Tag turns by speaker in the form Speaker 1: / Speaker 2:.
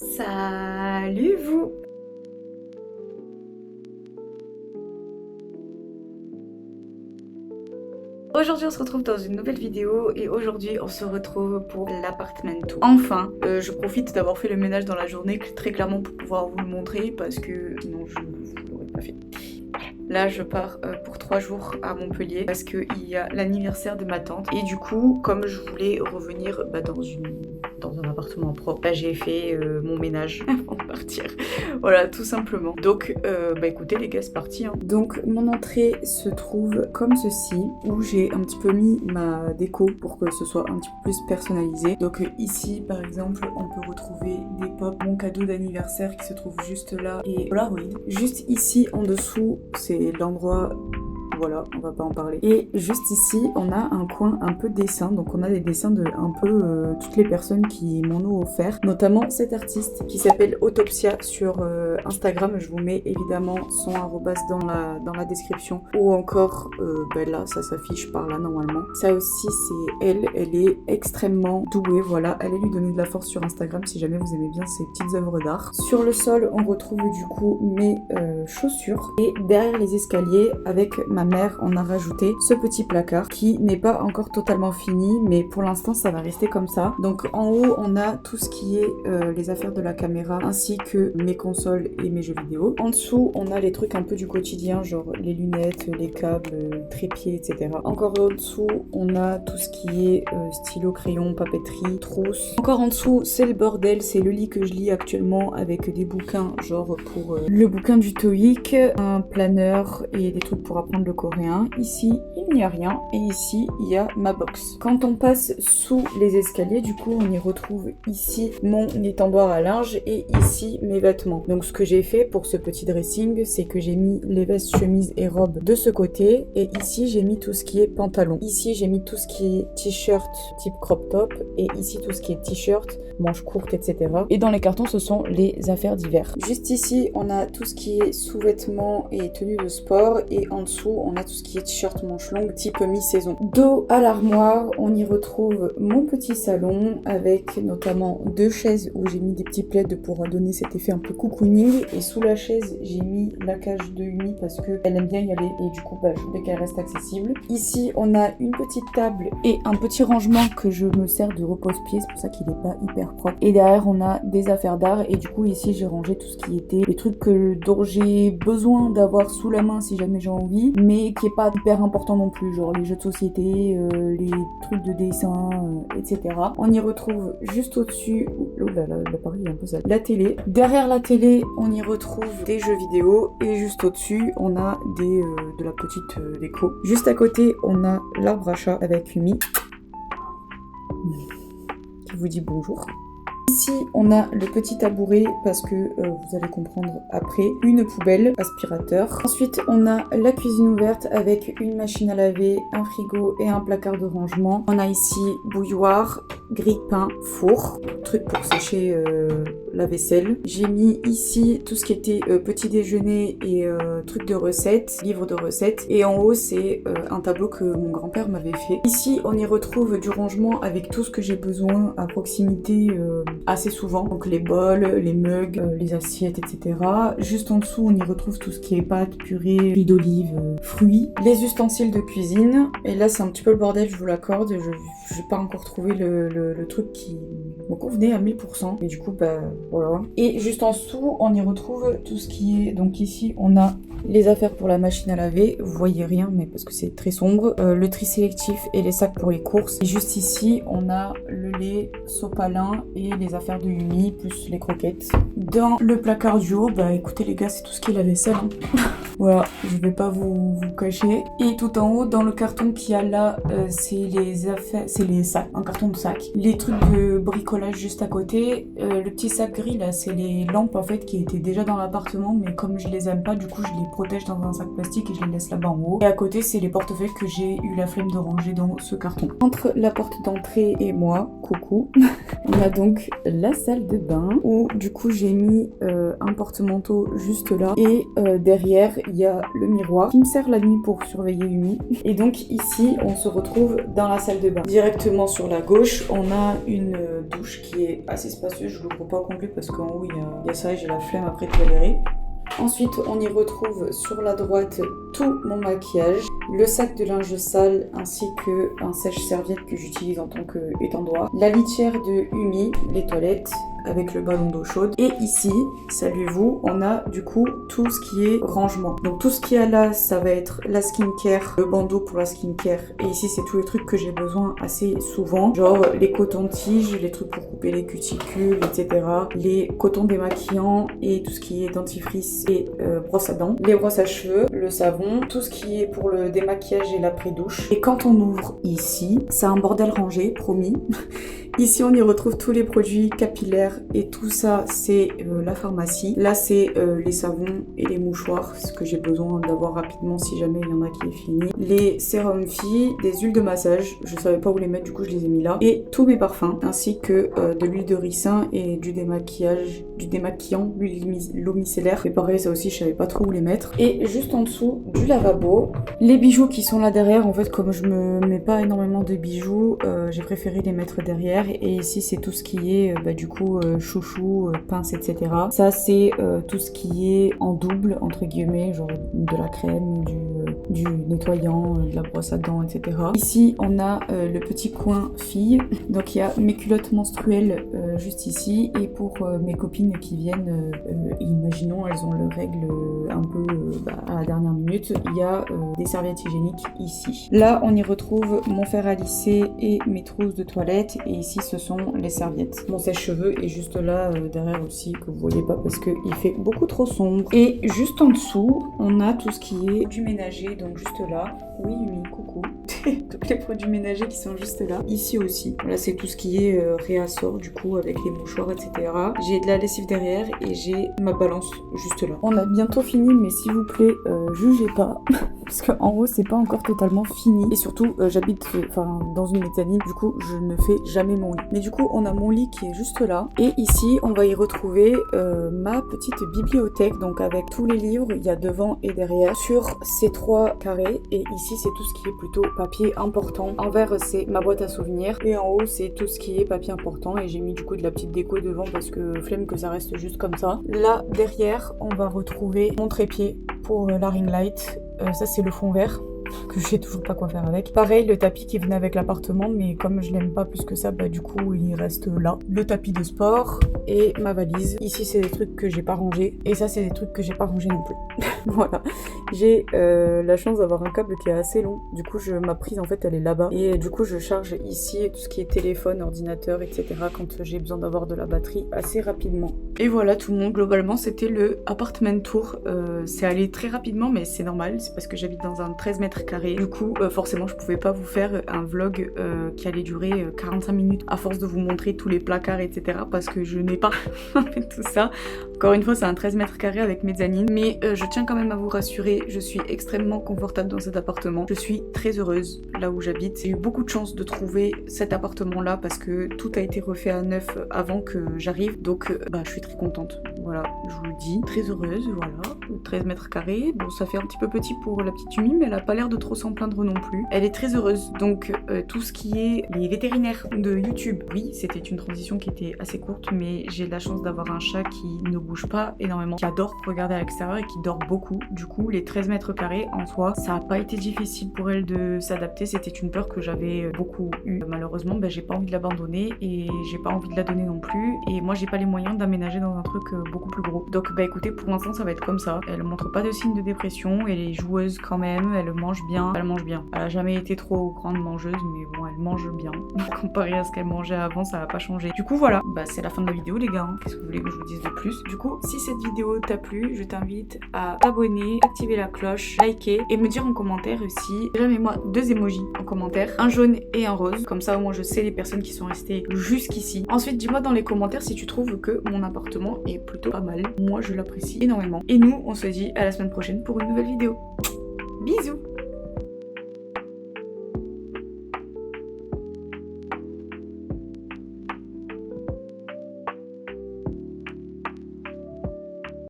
Speaker 1: Salut vous! Aujourd'hui on se retrouve dans une nouvelle vidéo et aujourd'hui on se retrouve pour l'appartement. Enfin, je profite d'avoir fait le ménage dans la journée très clairement pour pouvoir vous le montrer parce que sinon je ne vous l'aurais pas fait. Là je pars pour 3 jours à Montpellier parce qu'il y a l'anniversaire de ma tante et du coup comme je voulais revenir dans un appartement propre, j'ai fait mon ménage avant de partir. Voilà, tout simplement. Donc écoutez les gars, c'est parti hein. Donc mon entrée se trouve comme ceci, où j'ai un petit peu mis ma déco pour que ce soit un petit peu plus personnalisé. Donc ici par exemple on peut retrouver des pops, mon cadeau d'anniversaire qui se trouve juste là, et Polaroid. Juste ici en dessous c'est l'endroit, voilà, on va pas en parler. Et juste ici, on a un coin un peu dessin, donc on a des dessins de un peu toutes les personnes qui m'en ont offert, notamment cet artiste qui s'appelle Autopsia sur Instagram. Je vous mets évidemment son arrobas dans la description, ou encore là, ça s'affiche par là normalement. Ça aussi, c'est elle est extrêmement douée, voilà, allez lui donner de la force sur Instagram si jamais vous aimez bien ces petites œuvres d'art. Sur le sol, on retrouve du coup mes chaussures, et derrière les escaliers, avec ma mère, on a rajouté ce petit placard qui n'est pas encore totalement fini, mais pour l'instant ça va rester comme ça. Donc en haut on a tout ce qui est les affaires de la caméra ainsi que mes consoles et mes jeux vidéo. En dessous on a les trucs un peu du quotidien, genre les lunettes, les câbles, le trépied, etc. Encore en dessous on a tout ce qui est stylo, crayon, papeterie, trousse. Encore en dessous c'est le bordel, c'est le lit que je lis actuellement avec des bouquins, genre pour le bouquin du TOEIC, un planeur et des trucs pour apprendre le coréen. Ici il n'y a rien, et ici il y a ma box. Quand on passe sous les escaliers, du coup on y retrouve ici mon étendoir à linge et ici mes vêtements. Donc ce que j'ai fait pour ce petit dressing, c'est que j'ai mis les vestes, chemises et robes de ce côté, et ici j'ai mis tout ce qui est pantalon. Ici j'ai mis tout ce qui est t-shirt type crop top, et ici tout ce qui est t-shirt, manches courtes, etc. Et dans les cartons ce sont les affaires d'hiver. Juste ici on a tout ce qui est sous-vêtements et tenues de sport, et en dessous on a tout ce qui est t-shirt manches longues type mi-saison. Dos à l'armoire, on y retrouve mon petit salon avec notamment 2 chaises où j'ai mis des petits plaids pour donner cet effet un peu cocooning, et sous la chaise j'ai mis la cage de Umi parce qu'elle aime bien y aller et du coup je voulais qu'elle reste accessible. Ici on a une petite table et un petit rangement que je me sers de repose-pied, c'est pour ça qu'il est pas hyper propre, et derrière on a des affaires d'art, et du coup ici j'ai rangé tout ce qui était les trucs dont j'ai besoin d'avoir sous la main si jamais j'ai envie, mais qui est pas hyper important non plus, genre les jeux de société, les trucs de dessin, etc. On y retrouve juste au-dessus, oh là là, l'appareil est un peu sale, la télé. Derrière la télé, on y retrouve des jeux vidéo, et juste au-dessus, on a de la petite déco. Juste à côté, on a l'arbre à chat avec Umi, qui vous dit bonjour. Ici, on a le petit tabouret parce que vous allez comprendre après, une poubelle, aspirateur. Ensuite, on a la cuisine ouverte avec une machine à laver, un frigo et un placard de rangement. On a ici bouilloire, grille-pain, four, truc pour sécher la vaisselle. J'ai mis ici tout ce qui était petit déjeuner et trucs de recettes, livre de recettes. Et en haut, c'est un tableau que mon grand-père m'avait fait. Ici, on y retrouve du rangement avec tout ce que j'ai besoin à proximité assez souvent, donc les bols, les mugs, les assiettes, etc. Juste en dessous on y retrouve tout ce qui est pâtes, purée, huile d'olive, fruits, les ustensiles de cuisine, et là c'est un petit peu le bordel, je vous l'accorde, je n'ai pas encore trouvé le truc qui me convenait à 1000%, mais du coup voilà. Et juste en dessous on y retrouve tout ce qui est, donc ici on a les affaires pour la machine à laver, vous voyez rien mais parce que c'est très sombre, le tri sélectif et les sacs pour les courses. Et juste ici on a le lait, sopalin et les affaires de Umi plus les croquettes. Dans le placard du haut, écoutez les gars, c'est tout ce qui est la vaisselle hein. Voilà, je vais pas vous cacher. Et tout en haut, dans le carton qu'il y a là, c'est les affaires, c'est les sacs, un carton de sacs. Les trucs de bricolage juste à côté. Le petit sac gris là, c'est les lampes en fait qui étaient déjà dans l'appartement, mais comme je les aime pas, du coup je les protège dans un sac plastique et je les laisse là-bas en haut. Et à côté, c'est les portefeuilles que j'ai eu la flemme de ranger dans ce carton. Entre la porte d'entrée et moi, coucou, on a donc la salle de bain où du coup j'ai mis un porte-manteau juste là, et derrière il y a le miroir qui me sert la nuit pour surveiller Umi. Et donc ici on se retrouve dans la salle de bain. Directement sur la gauche on a une douche douche qui est assez spacieux. Je l'ouvre pas au complet parce qu'en haut il y a ça et j'ai la flemme après de galérer. Ensuite, on y retrouve sur la droite tout mon maquillage, le sac de linge sale ainsi qu'un sèche-serviette que j'utilise en tant qu'étendoir, la litière de Umi, les toilettes avec le ballon d'eau chaude. Et ici, saluez-vous, on a du coup tout ce qui est rangement. Donc tout ce qu'il y a là, ça va être la skincare, le bandeau pour la skincare. Et ici, c'est tous les trucs que j'ai besoin assez souvent, genre les cotons-tiges, les trucs pour couper les cuticules, etc. Les cotons démaquillants et tout ce qui est dentifrice et brosse à dents, les brosses à cheveux, le savon, tout ce qui est pour le démaquillage et l'après-douche. Et quand on ouvre ici, c'est un bordel rangé, promis. Ici, on y retrouve tous les produits capillaires et tout ça, c'est la pharmacie. Là, c'est les savons et les mouchoirs, ce que j'ai besoin d'avoir rapidement si jamais il y en a qui est fini. Les sérums filles, des huiles de massage, je savais pas où les mettre, du coup je les ai mis là. Et tous mes parfums, ainsi que de l'huile de ricin et du démaquillant, l'eau micellaire. Et pareil, ça aussi, je savais pas trop où les mettre. Et juste en dessous, du lavabo. Les bijoux qui sont là derrière, en fait, comme je me mets pas énormément de bijoux, j'ai préféré les mettre derrière. Et ici c'est tout ce qui est du coup chouchou, pince, etc. Ça c'est tout ce qui est en double entre guillemets, genre de la crème, du nettoyant, de la brosse à dents, etc. Ici on a le petit coin fille, donc il y a mes culottes menstruelles juste ici, et pour mes copines qui viennent, imaginons elles ont leurs règles un peu à la dernière minute, il y a des serviettes hygiéniques ici. Là on y retrouve mon fer à lisser et mes trousses de toilette, et ici ce sont les serviettes. Mon sèche-cheveux est juste là derrière aussi, que vous voyez pas parce qu'il fait beaucoup trop sombre. Et juste en dessous, on a tout ce qui est du ménager, donc juste là. Oui, oui, coucou. Tous les produits ménagers qui sont juste là. Ici aussi. Là, c'est tout ce qui est réassort, du coup, avec les mouchoirs, etc. J'ai de la lessive derrière et j'ai ma balance juste là. On a bientôt fini, mais s'il vous plaît, jugez pas. Parce qu'en haut, c'est pas encore totalement fini. Et surtout, j'habite dans une mezzanine, du coup, je ne fais jamais mon lit. Mais du coup, on a mon lit qui est juste là. Et ici, on va y retrouver ma petite bibliothèque, donc avec tous les livres, il y a devant et derrière, sur ces 3 carrés. Et ici, c'est tout ce qui est plutôt papier important. En vert, c'est ma boîte à souvenirs. Et en haut, c'est tout ce qui est papier important. Et j'ai mis du coup de la petite déco devant parce que flemme que ça reste juste comme ça. Là, derrière, on va retrouver mon trépied pour la ring light. Ça, c'est le fond vert, que je sais toujours pas quoi faire avec. Pareil, le tapis qui venait avec l'appartement, mais comme je l'aime pas plus que ça, du coup il reste là. Le tapis de sport et ma valise. Ici c'est des trucs que j'ai pas rangés, et ça c'est des trucs que j'ai pas rangés non plus. Voilà. J'ai la chance d'avoir un câble qui est assez long, du coup ma prise en fait elle est là-bas, et du coup je charge ici tout ce qui est téléphone, ordinateur, etc. quand j'ai besoin d'avoir de la batterie assez rapidement. Et voilà tout le monde, globalement c'était le apartment tour. C'est allé très rapidement, mais c'est normal, c'est parce que j'habite dans un 13 mètres carrés. Du coup, forcément, je pouvais pas vous faire un vlog qui allait durer 45 minutes à force de vous montrer tous les placards, etc. parce que je n'ai pas fait tout ça. Encore une fois, c'est un 13 mètres carrés avec mezzanine. Mais je tiens quand même à vous rassurer, je suis extrêmement confortable dans cet appartement. Je suis très heureuse là où j'habite. J'ai eu beaucoup de chance de trouver cet appartement-là parce que tout a été refait à neuf avant que j'arrive. Donc, je suis très contente. Voilà, je vous le dis. Très heureuse, voilà. 13 mètres carrés. Bon, ça fait un petit peu petit pour la petite Umi, mais elle a pas l'air de trop s'en plaindre non plus. Elle est très heureuse. Donc tout ce qui est les vétérinaires de YouTube, oui, c'était une transition qui était assez courte, mais j'ai de la chance d'avoir un chat qui ne bouge pas énormément, qui adore regarder à l'extérieur et qui dort beaucoup. Du coup, les 13 mètres carrés en soi, ça a pas été difficile pour elle de s'adapter. C'était une peur que j'avais beaucoup eue. Malheureusement, j'ai pas envie de l'abandonner et j'ai pas envie de la donner non plus. Et moi, j'ai pas les moyens d'aménager dans un truc beaucoup plus gros. Donc écoutez, pour l'instant, ça va être comme ça. Elle montre pas de signes de dépression, elle est joueuse quand même, elle mange bien, elle mange bien. Elle a jamais été trop grande mangeuse, mais bon, elle mange bien. Comparé à ce qu'elle mangeait avant, ça va pas changer. Du coup, voilà, c'est la fin de la vidéo, les gars. Qu'est-ce que vous voulez que je vous dise de plus? Du coup, si cette vidéo t'a plu, je t'invite à t'abonner, activer la cloche, liker et me dire en commentaire aussi. Déjà, mets-moi 2 emojis en commentaire, un jaune et un rose. Comme ça, au moins, je sais les personnes qui sont restées jusqu'ici. Ensuite, dis-moi dans les commentaires si tu trouves que mon appartement est plutôt pas mal. Moi, je l'apprécie énormément. Et nous, on se dit à la semaine prochaine pour une nouvelle vidéo. Bisous!